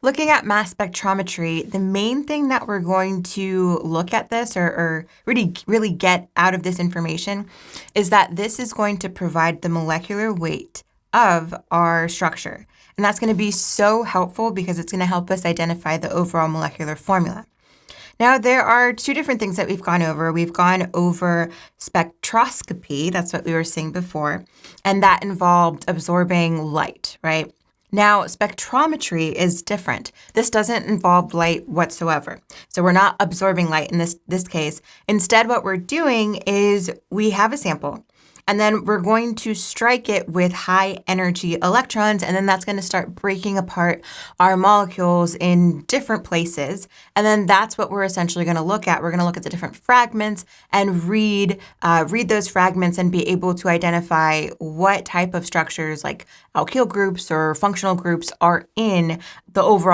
Looking at mass spectrometry, the main thing that we're going to look at this or really get out of this information is that this is going to provide the molecular weight of our structure. And that's going to be so helpful because it's going to help us identify the overall molecular formula. Now, there are two different things that we've gone over. We've gone over spectroscopy, that's what we were seeing before, and that involved absorbing light, right? Now, spectrometry is different. This doesn't involve light whatsoever. So we're not absorbing light in this case. Instead, what we're doing is we have a sample, and then we're going to strike it with high energy electrons, and then that's going to start breaking apart our molecules in different places. And then that's what we're essentially going to look at. We're going to look at the different fragments and read those fragments and be able to identify what type of structures like alkyl groups or functional groups are in the overall